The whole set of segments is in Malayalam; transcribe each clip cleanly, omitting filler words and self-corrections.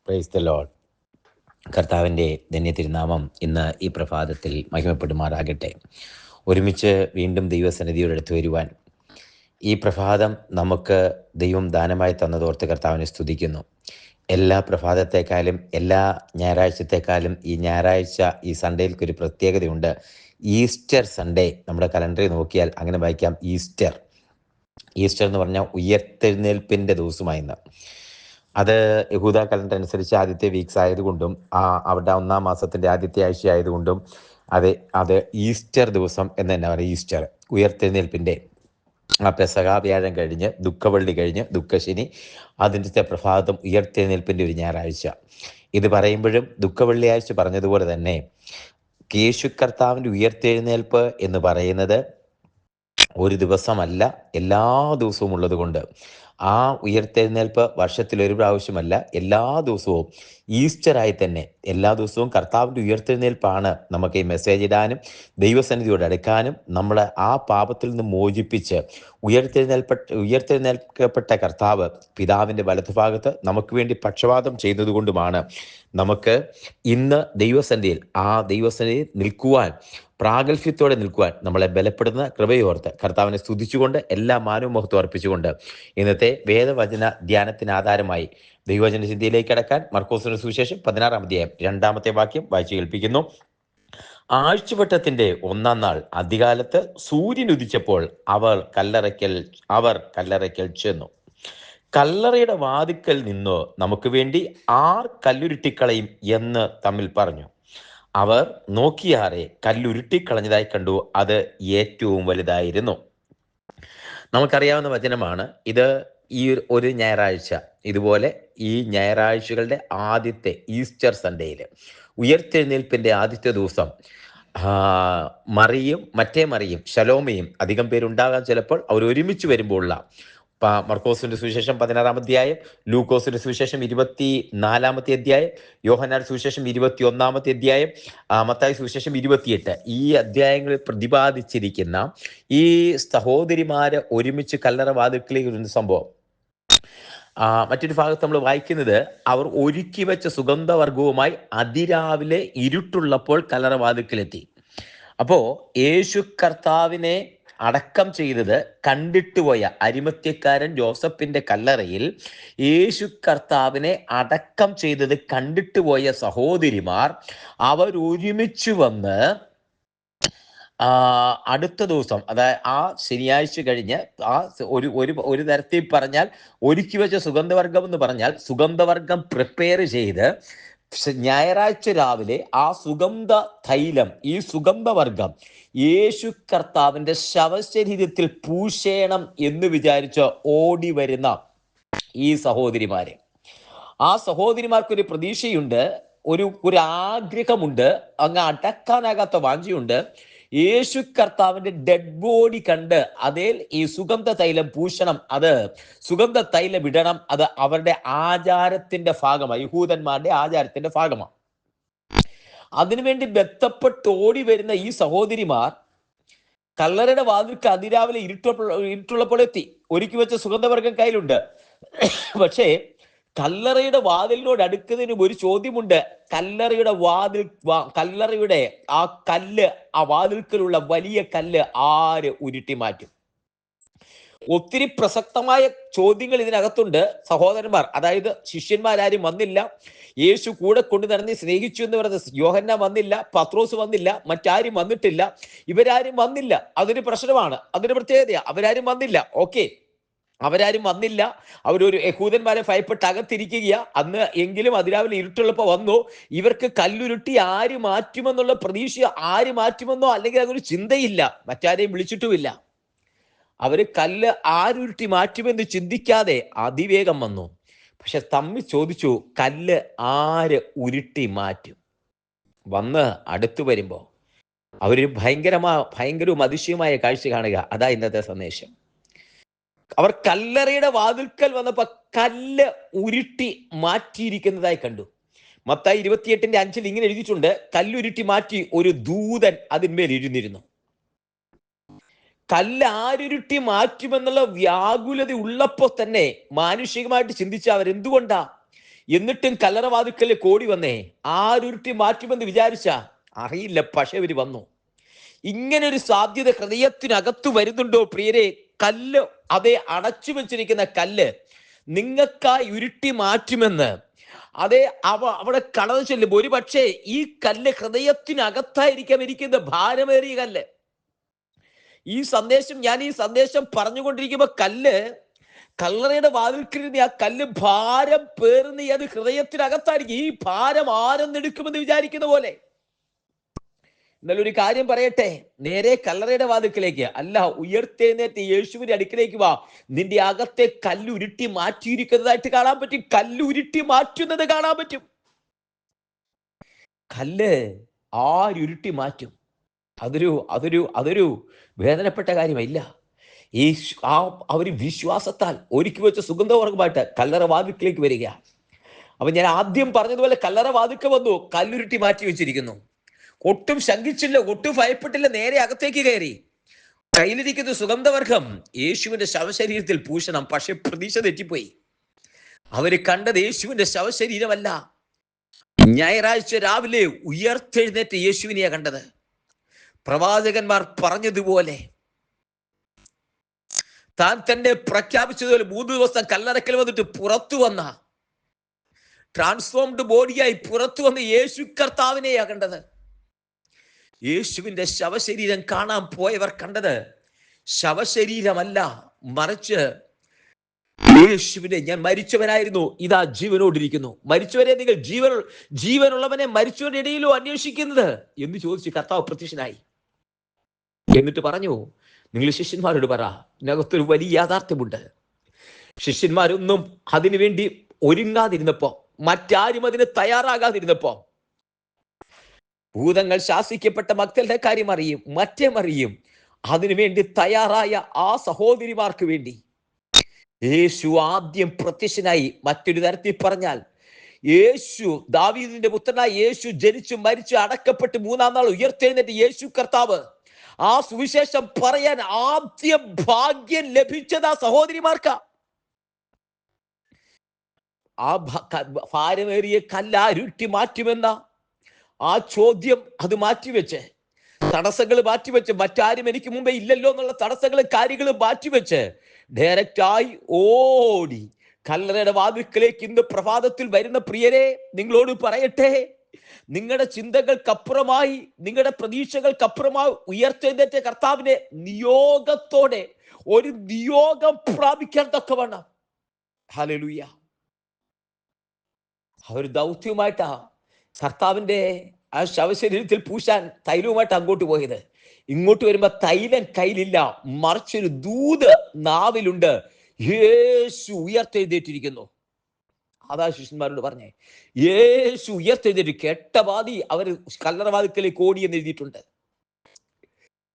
Praise the Lord. കർത്താവിൻ്റെ ധന്യ തിരുനാമം ഇന്ന് ഈ പ്രഭാതത്തിൽ മഹിമപ്പെടുമാറാകട്ടെ. ഒരുമിച്ച് വീണ്ടും ദൈവസന്നിധിയോട് അടുത്ത് വരുവാൻ ഈ പ്രഭാതം നമുക്ക് ദൈവം ദാനമായി തന്നതോർത്ത് കർത്താവിനെ സ്തുതിക്കുന്നു. എല്ലാ പ്രഭാതത്തെക്കാളും എല്ലാ ഞായറാഴ്ചത്തെക്കാളും ഈ ഞായറാഴ്ച ഈ സൺഡേയിൽക്കൊരു പ്രത്യേകതയുണ്ട്. ഈസ്റ്റർ സൺഡേ നമ്മുടെ കലണ്ടറിൽ നോക്കിയാൽ അങ്ങനെ വായിക്കാം. ഈസ്റ്റർ എന്ന് പറഞ്ഞാൽ ഉയർത്തെഴുന്നേൽപ്പിൻ്റെ ദിവസമായിന്ന്. അത് യഹൂദ കലണ്ടർ അനുസരിച്ച് ആദ്യത്തെ വീക്സ് ആയതുകൊണ്ടും അവരുടെ 1-ാം മാസത്തിൻ്റെ ആദ്യത്തെ ആഴ്ച ആയതുകൊണ്ടും അത് ഈസ്റ്റർ ദിവസം എന്ന് തന്നെ പറയും. ഈസ്റ്റർ ഉയർത്തെഴുന്നേൽപ്പിൻ്റെ പെസഹ വ്യാഴം കഴിഞ്ഞ് ദുഃഖവെള്ളി കഴിഞ്ഞ് ദുഃഖശനി അതിൻ്റെ പ്രഭാതം ഉയർത്തെഴുന്നേൽപ്പിൻ്റെ ഒരു ഞായറാഴ്ച. ഇത് പറയുമ്പോഴും ദുഃഖവെള്ളിയാഴ്ച പറഞ്ഞതുപോലെ തന്നെ യേശു കർത്താവിൻ്റെ ഉയർത്തെഴുന്നേൽപ്പ് എന്ന് പറയുന്നത് ഒരു ദിവസമല്ല, എല്ലാ ദിവസവും ഉള്ളത് കൊണ്ട് ആ ഉയർത്തെഴുന്നേൽപ്പ് വർഷത്തിലൊരു പ്രാവശ്യമല്ല, എല്ലാ ദിവസവും ഈസ്റ്ററായി തന്നെ എല്ലാ ദിവസവും കർത്താവിൻ്റെ ഉയർത്തെഴുന്നേൽപ്പാണ് നമുക്ക് ഈ മെസ്സേജ് ഇടാനും ദൈവസന്നിധിയോട് അടുക്കാനും നമ്മളെ ആ പാപത്തിൽ നിന്ന് മോചിപ്പിച്ച് ഉയർത്തെഴുന്നേൽക്കപ്പെട്ട കർത്താവ് പിതാവിൻ്റെ വലതുഭാഗത്ത് നമുക്ക് വേണ്ടി പക്ഷപാതം ചെയ്തതുകൊണ്ടുമാണ് നമുക്ക് ഇന്ന് ദൈവസന്നിധിയിൽ നിൽക്കുവാൻ, പ്രാഗൽഭ്യത്തോടെ നിൽക്കുവാൻ നമ്മളെ ബലപ്പെടുന്ന കൃപയോർത്ത് കർത്താവിനെ സ്തുതിച്ചുകൊണ്ട് എല്ലാ മാനവും മഹത്വം അർപ്പിച്ചുകൊണ്ട് ഇന്നത്തെ വേദവചന ധ്യാനത്തിന് ആധാരമായി ദൈവവചന ചിന്തയിലേക്ക് കടക്കാൻ മർക്കോസിന്റെ സുവിശേഷം 16-ാം അധ്യായം 2-ാമത്തെ വാക്യം വായിച്ചു കേൾപ്പിക്കുന്നു. ആഴ്ചവട്ടത്തിന്റെ 1-ാം നാൾ അധികാലത്ത് സൂര്യൻ ഉദിച്ചപ്പോൾ അവർ കല്ലറയ്ക്കൽ ചെന്നു. കല്ലറയുടെ വാതിക്കൽ നിന്നോ നമുക്ക് വേണ്ടി ആർ കല്ലുരുട്ടിക്കളയും എന്ന് തമ്മിൽ പറഞ്ഞു. അവർ നോക്കിയാറെ കല്ലുരുട്ടിക്കളഞ്ഞതായി കണ്ടു. അത് ഏറ്റവും വലുതായിരുന്നു. നമുക്കറിയാവുന്ന വചനമാണ് ഇത്. ഈ ഒരു ഞായറാഴ്ച ഇതുപോലെ ഈ ഞായറാഴ്ചകളുടെ ആദ്യത്തെ ഈസ്റ്റർ സൺഡേയിൽ ഉയർത്തെഴുന്നേൽപ്പിൻ്റെ ആദ്യത്തെ ദിവസം മറ്റേ മറിയും ശലോമയും അധികം പേരുണ്ടാകാൻ ചിലപ്പോൾ അവർ ഒരുമിച്ച് വരുമ്പോഴുള്ള മർക്കോസിന്റെ സുവിശേഷം 16-ാം അധ്യായം, ലൂക്കോസിന്റെ സുവിശേഷം 24-ാമത്തെ അധ്യായം, യോഹന്നാന്റെ സുവിശേഷം 21-ാമത്തെ അധ്യായം, മത്തായി സുവിശേഷം 28 ഈ അധ്യായങ്ങളിൽ പ്രതിപാദിച്ചിരിക്കുന്ന ഈ സഹോദരിമാര് ഒരുമിച്ച് കല്ലറ വാതിൽക്കലേക്ക് വരുന്ന സംഭവം. മറ്റൊരു ഭാഗത്ത് നമ്മൾ വായിക്കുന്നത് അവർ ഒരുക്കി വെച്ച സുഗന്ധവർഗവുമായി അതിരാവിലെ ഇരുട്ടുള്ളപ്പോൾ കല്ലറ വാതിൽക്കലെത്തി. അപ്പോ യേശു കർത്താവിനെ അടക്കം ചെയ്തത് കണ്ടിട്ടുപോയ അരിമത്യക്കാരൻ ജോസഫിന്റെ കല്ലറയിൽ യേശു കർത്താവിനെ അടക്കം ചെയ്തത് കണ്ടിട്ടുപോയ സഹോദരിമാർ അവരൊരുമിച്ച് വന്ന് അടുത്ത ദിവസം, അതായത് ആ ശനിയാഴ്ച കഴിഞ്ഞ് ഒരു തരത്തിൽ പറഞ്ഞാൽ ഒരുക്കി വെച്ച സുഗന്ധവർഗം എന്ന് പറഞ്ഞാൽ സുഗന്ധവർഗം പ്രിപ്പയർ ചെയ്ത് ഞായറാഴ്ച രാവിലെ ആ ഈ സുഗന്ധവർഗം യേശു കർത്താവിന്റെ ശവശരീരത്തിൽ പൂശേണം എന്ന് വിചാരിച്ച് ഓടി വരുന്ന ഈ സഹോദരിമാര്, ആ സഹോദരിമാർക്കൊരു പ്രതീക്ഷയുണ്ട്, ഒരു ആഗ്രഹമുണ്ട്, അങ്ങ് അടക്കാനാകാത്ത വാഞ്ചയുണ്ട്. യേശു കർത്താവിന്റെ ഡെഡ് ബോഡി കണ്ട് അതിൽ ഈ സുഗന്ധ തൈലം പൂശണം, അത് സുഗന്ധ തൈലം ഇടണം. അത് അവരുടെ ആചാരത്തിന്റെ ഭാഗമാണ്, യഹൂദന്മാരുടെ ആചാരത്തിന്റെ ഭാഗമാണ്. അതിനുവേണ്ടി ബന്ധപ്പെട്ട് ഓടി വരുന്ന ഈ സഹോദരിമാർ കല്ലറയുടെ വാതിൽക്ക് അതിരാവിലെ ഇരുട്ടുള്ളപ്പോൾ എത്തി. ഒരുക്കി വെച്ച സുഗന്ധവർഗം കയ്യിലുണ്ട്. പക്ഷേ കല്ലറയുടെ വാതിലിനോട് അടുക്കുന്നതിന് ഒരു ചോദ്യമുണ്ട്. കല്ലറയുടെ ആ കല്ല്, ആ വാതിൽക്കലുള്ള വലിയ കല്ല് ആര് ഉരുട്ടി മാറ്റും? ഒത്തിരി പ്രസക്തമായ ചോദ്യങ്ങൾ ഇതിനകത്തുണ്ട്. സഹോദരന്മാർ, അതായത് ശിഷ്യന്മാരാരും വന്നില്ല, യേശു കൂടെ കൊണ്ടു നടന്ന് സ്നേഹിച്ചു എന്ന് പറയുന്നത് യോഹന്നാൻ വന്നില്ല, പത്രോസ് വന്നില്ല, മറ്റാരും വന്നിട്ടില്ല, ഇവരാരും വന്നില്ല. അതൊരു പ്രശ്നമാണ്, അതൊരു പ്രത്യേകതയാണ്. അവരാരും വന്നില്ല. ഓക്കെ, അവരാരും വന്നില്ല. അവരൊരു യഹൂദന്മാരെ ഭയപ്പെട്ട് അകത്തിരിക്കുക. അന്ന് എങ്കിലും അതിരാവിലെ ഇരുട്ടുള്ളപ്പോൾ വന്നു. ഇവർക്ക് കല്ലുരുട്ടി ആര് മാറ്റുമെന്നുള്ള പ്രതീക്ഷ, ആര് മാറ്റുമെന്നോ അല്ലെങ്കിൽ അതൊരു ചിന്തയില്ല, മറ്റാരെയും വിളിച്ചിട്ടുമില്ല. അവര് കല്ല് ആരുരുട്ടി മാറ്റുമെന്ന് ചിന്തിക്കാതെ അതിവേഗം വന്നു. പക്ഷെ തമ്മിൽ ചോദിച്ചു, കല്ല് ആര് ഉരുട്ടി വന്ന് അടുത്തു വരുമ്പോ അവരൊരു ഭയങ്കരവും അതിശയമായ കാഴ്ച കാണുക. അതാ ഇന്നത്തെ സന്ദേശം. അവർ കല്ലറയുടെ വാതിൽക്കൽ വന്നപ്പോ കല്ല് ഉരുട്ടി മാറ്റിയിരിക്കുന്നതായി കണ്ടു. മത്തായി 28:5 ഇങ്ങനെ എഴുതിയിട്ടുണ്ട്, കല്ലുരുട്ടി മാറ്റി ഒരു ദൂതൻ അതിന്മേൽ ഇരുന്നിരുന്നു. കല്ല് ആരുരുട്ടി മാറ്റുമെന്നുള്ള വ്യാകുലത ഉള്ളപ്പോൾ തന്നെ മാനുഷികമായിട്ട് ചിന്തിച്ച അവരെന്തുകൊണ്ടാ എന്നിട്ടും കല്ലറവാതിക്കല് കോടി വന്നേ. ആരുരുട്ടി മാറ്റുമെന്ന് വിചാരിച്ച അറിയില്ല, പക്ഷെ അവര് വന്നു. ഇങ്ങനെ ഒരു സാധ്യത ഹൃദയത്തിനകത്ത് വരുന്നുണ്ടോ പ്രിയരെ? കല്ല്, അതേ അടച്ചു വെച്ചിരിക്കുന്ന കല്ല് നിങ്ങൾക്കായി ഉരുട്ടി മാറ്റുമെന്ന്. അതെ, അവിടെ കടന്നു ചെല്ലുമ്പോൾ ഒരു പക്ഷേ ഈ കല്ല് ഹൃദയത്തിനകത്തായിരിക്കാം ഇരിക്കുന്ന ഭാരമേറിയ കല്ല്. ഞാൻ ഈ സന്ദേശം പറഞ്ഞുകൊണ്ടിരിക്കുമ്പോ കല്ലറയുടെ വാതിൽക്കലിരുന്ന് ആ കല്ല് ഭാരം പേറുന്ന അത് ഹൃദയത്തിനകത്തായിരിക്കും. ഈ ഭാരം ആരെന്നെടുക്കുമെന്ന് വിചാരിക്കുന്ന പോലെ. എന്നാലും ഒരു കാര്യം പറയട്ടെ, നേരെ കല്ലറയുടെ വാതിൽക്കലേക്ക് അല്ല, ഉയർത്തെഴുന്നേറ്റ് യേശുവിന്റെ അടുക്കിലേക്ക് വാ. നിന്റെ അകത്തെ കല്ലുരുട്ടി മാറ്റിയിരിക്കുന്നതായിട്ട് കാണാൻ പറ്റും. കല്ലുരുട്ടി മാറ്റുന്നത് കാണാൻ പറ്റും. കല്ല് ആരുരുട്ടി മാറ്റും? അതൊരു വേദനപ്പെട്ട കാര്യമില്ല. അവർ വിശ്വാസത്താൽ ഒരുക്കി വെച്ച സുഗന്ധവർഗമായിട്ട് കല്ലറ വാതിൽക്കിലേക്ക് വരിക. അപ്പൊ ഞാൻ ആദ്യം പറഞ്ഞതുപോലെ കല്ലറ വാതിൽക്ക് വന്നു, കല്ലുരുട്ടി മാറ്റി വെച്ചിരിക്കുന്നു. ഒട്ടും ശങ്കിച്ചില്ല, ഒട്ടും ഭയപ്പെട്ടില്ല, നേരെ അകത്തേക്ക് കയറി. കയ്യിലിരിക്കുന്ന സുഗന്ധവർഗം യേശുവിന്റെ ശവശരീരത്തിൽ പൂശണം. പക്ഷെ പ്രതീക്ഷ തെറ്റിപ്പോയി. അവര് കണ്ടത് യേശുവിന്റെ ശവശരീരമല്ല, ഞായറാഴ്ച രാവിലെ ഉയർത്തെഴുന്നേറ്റ് യേശുവിനെയാ കണ്ടത്. പ്രവാചകന്മാർ പറഞ്ഞതുപോലെ, താൻ തന്നെ പ്രഖ്യാപിച്ചതുപോലെ 3 ദിവസം കല്ലറക്കൽ വന്നിട്ട് പുറത്തു വന്ന ട്രാൻസ്ഫോംഡ് ബോഡിയായി പുറത്തു വന്ന യേശു കർത്താവിനെയാ കണ്ടത്. യേശുവിന്റെ ശവശരീരം കാണാൻ പോയവർ കണ്ടത് ശവശരീരമല്ല, മറിച്ച് യേശുവിനെ, ഞാൻ മരിച്ചവനായിരുന്നു, ഇതാ ജീവനോടിരിക്കുന്നു. മരിച്ചവരെ നിങ്ങൾ ജീവനുള്ളവനെ മരിച്ചവരുടെ ഇടയിലോ അന്വേഷിക്കുന്നത് എന്ന് ചോദിച്ച് കർത്താവ് പ്രത്യക്ഷനായി. എന്നിട്ട് പറഞ്ഞു, നിങ്ങൾ ശിഷ്യന്മാരോട് പറ, ഇതിനകത്തൊരു വലിയ യാഥാർത്ഥ്യമുണ്ട്. ശിഷ്യന്മാരൊന്നും അതിനുവേണ്ടി ഒരുങ്ങാതിരുന്നപ്പോ, മറ്റാരും അതിന് തയ്യാറാകാതിരുന്നപ്പോ, ഭൂതങ്ങൾ ശാസിക്കപ്പെട്ട മക്കളുടെ കാര്യം അറിയും, മറ്റേമറിയും, അതിനുവേണ്ടി തയ്യാറായ ആ സഹോദരിമാർക്ക് വേണ്ടി യേശു ആദ്യം പ്രത്യക്ഷനായി. മറ്റൊരു തരത്തിൽ പറഞ്ഞാൽ, യേശു, ദാവീദിന്റെ പുത്രനായ യേശു ജനിച്ചു മരിച്ചു അടക്കപ്പെട്ട് 3-ാം നാൾ ഉയർത്തെഴുന്നേറ്റ് യേശു കർത്താവ്, ആ സുവിശേഷം പറയാൻ ആദ്യ ഭാഗ്യം ലഭിച്ചത് ആ സഹോദരിമാർക്കാ. ആ ഭാരമേറിയ കല്ലാരുട്ടി മാറ്റുമെന്ന ആ ചോദ്യം അത് മാറ്റിവെച്ച്, തടസ്സങ്ങൾ മാറ്റിവെച്ച്, മറ്റാരും എനിക്ക് മുമ്പേ ഇല്ലല്ലോ എന്നുള്ള തടസ്സങ്ങളും കാര്യങ്ങളും മാറ്റിവെച്ച് ഡയറക്റ്റായി ഓടി കല്ലറയുടെ വാതിൽക്കലേക്ക് ഇന്ന് പ്രഭാതത്തിൽ വരുന്ന പ്രിയരെ, നിങ്ങളോട് പറയട്ടെ, നിങ്ങളുടെ ചിന്തകൾക്കപ്പുറമായി, നിങ്ങളുടെ പ്രതീക്ഷകൾക്കപ്പുറമായി ഉയർത്തെഴുന്നേറ്റ കർത്താവിനെ നിയോഗത്തോടെ ഒരു നിയോഗം പ്രാപിക്കാൻ തക്കവണ്ണം, ഹല്ലേലൂയ, ഒരു ദൗത്യവുമായിട്ടാ കർത്താവിന്റെ ആ ശവശരീരത്തിൽ പൂശാൻ തൈലവുമായിട്ട് അങ്ങോട്ട് പോയത്. ഇങ്ങോട്ട് വരുമ്പോ തൈലം കയ്യിലില്ല, മറിച്ചൊരു ദൂത് നാവിലുണ്ട്. യേശു ഉയർത്തെഴുന്നേറ്റിരിക്കുന്നു. അതാ ശിഷ്യന്മാരോട് പറഞ്ഞേ, യേശു ഉയർത്തെഴുന്നേറ്റ്. കേട്ട പാതി അവർ കല്ലറവാതിക്കലേക്ക് ഓടി എന്ന് എഴുതിയിട്ടുണ്ട്.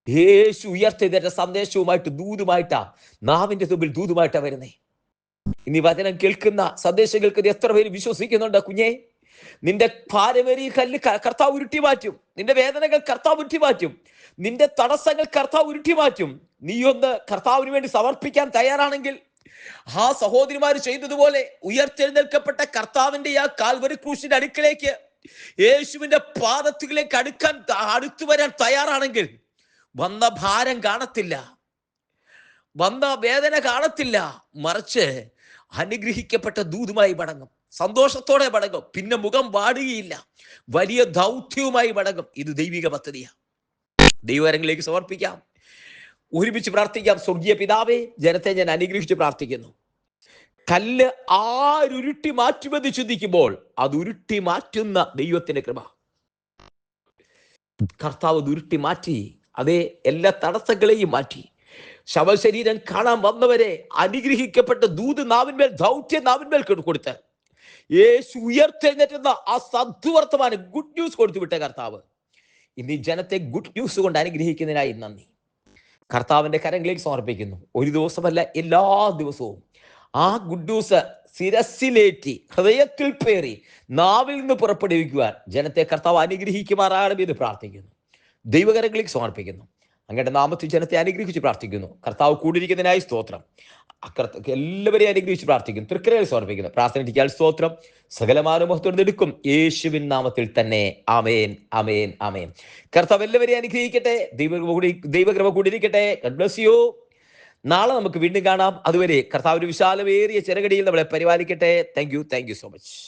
യേശു ഉയർത്തെഴുന്നേറ്റ സന്ദേശവുമായിട്ട്, ദൂതുമായിട്ടാ, നാവിന്റെ തുമ്പിൽ ദൂതുമായിട്ടാ വരുന്നേ. ഇനി വചനം കേൾക്കുന്ന, സന്ദേശം കേൾക്കുന്ന എത്ര പേര് വിശ്വസിക്കുന്നുണ്ട്? കുഞ്ഞേ, നിന്റെ ഭാരമേറിയ കല്ല് കർത്താവ് ഉരുട്ടി മാറ്റും. നിന്റെ വേദനകൾ കർത്താവ് ഉരുട്ടി മാറ്റും. നിന്റെ തടസ്സങ്ങൾ കർത്താവ് ഉരുട്ടി മാറ്റും. നീ ഒന്ന് കർത്താവിന് വേണ്ടി സമർപ്പിക്കാൻ തയ്യാറാണെങ്കിൽ, ആ സഹോദരിമാർ ചെയ്തതുപോലെ ഉയർത്തെഴുന്നേൽക്കപ്പെട്ട കർത്താവിന്റെ ആ കാൽവരി ക്രൂശിന്റെ അടുക്കലേക്ക്, യേശുവിന്റെ പാദത്തിലേക്ക് അടുത്തു വരാൻ തയ്യാറാണെങ്കിൽ, വന്ന ഭാരം കാണത്തില്ല, വന്ന വേദന കാണത്തില്ല, മറിച്ച് അനുഗ്രഹിക്കപ്പെട്ട ദൂതുമായി മടങ്ങും, സന്തോഷത്തോടെ മടങ്ങും, പിന്നെ മുഖം വാടുകയില്ല, വലിയ ദൗത്യവുമായി മടങ്ങും. ഇത് ദൈവിക പദ്ധതിയാണ്. ദൈവകരങ്ങളിലേക്ക് സമർപ്പിക്കാം, ഒരുമിച്ച് പ്രാർത്ഥിക്കാം. സ്വർഗീയ പിതാവേ, ജനത്തെ ഞാൻ അനുഗ്രഹിച്ച് പ്രാർത്ഥിക്കുന്നു. കല്ല് ആരുരുട്ടി മാറ്റുമെന്ന് ചിന്തിക്കുമ്പോൾ അത് ഉരുട്ടി മാറ്റുന്ന ദൈവത്തിന്റെ കൃപ, കർത്താവ് ഉരുട്ടി മാറ്റി. അതേ, എല്ലാ തടസ്സങ്ങളെയും മാറ്റി. ശവശരീരം കാണാൻ വന്നവരെ അനുഗ്രഹിക്കപ്പെട്ട ദൂത് നാവിന്മേൽ, ദൗത്യം നാവിന്മേൽ കൊടുത്ത് യേശു ഉയർത്തെഴുന്നേറ്റുന്ന ആ സദ്വർത്തമാനം, ഗുഡ് ന്യൂസ് കൊടുത്തു വിട്ട കർത്താവ് ഇന്ന് ഈ ജനത്തെ ഗുഡ് ന്യൂസ് കൊണ്ട് അനുഗ്രഹിക്കുന്നതിനായി നന്ദി. കർത്താവിന്റെ കരങ്ങളിലേക്ക് സമർപ്പിക്കുന്നു. ഒരു ദിവസമല്ല, എല്ലാ ദിവസവും ആ ഗുഡ് ന്യൂസ് ശിരസിലേറ്റി, ഹൃദയത്തിൽ പേറി, നാവിൽ നിന്ന് പുറപ്പെടുവിക്കുവാൻ ജനത്തെ കർത്താവ് അനുഗ്രഹിക്കുമാറാകണമെന്ന് പ്രാർത്ഥിക്കുന്നു. ദൈവകരങ്ങളിലേക്ക് സമർപ്പിക്കുന്നു. അങ്ങയുടെ നാമത്തിൽ ജനത്തെ അനുഗ്രഹിച്ച് പ്രാർത്ഥിക്കുന്നു. കർത്താവ് കൂടിയിരിക്കുന്നതിനായി സ്തോത്രം. എല്ലാവരെയും അനുഗ്രഹിച്ച് പ്രാർത്ഥിക്കും. തൃക്കരയിൽ സമർപ്പിക്കുന്നു. പ്രാർത്ഥനയ്ക്കാൽ സ്തോത്രം. സകലമാനമഹത്വം എടുക്കും യേശുവിൻ നാമത്തിൽ തന്നെ. ആമേൻ, ആമേൻ, ആമേൻ. കർത്താവ് എല്ലാവരെയും അനുഗ്രഹിക്കട്ടെ. ദൈവകൃപ കൂടിയിരിക്കട്ടെ. God bless you. നാളെ നമുക്ക് വീണ്ടും കാണാം. അതുവരെ കർത്താവ് ഒരു വിശാലമേറിയ ചെറുകടിയിൽ നമ്മളെ പരിപാലിക്കട്ടെ. Thank you so much.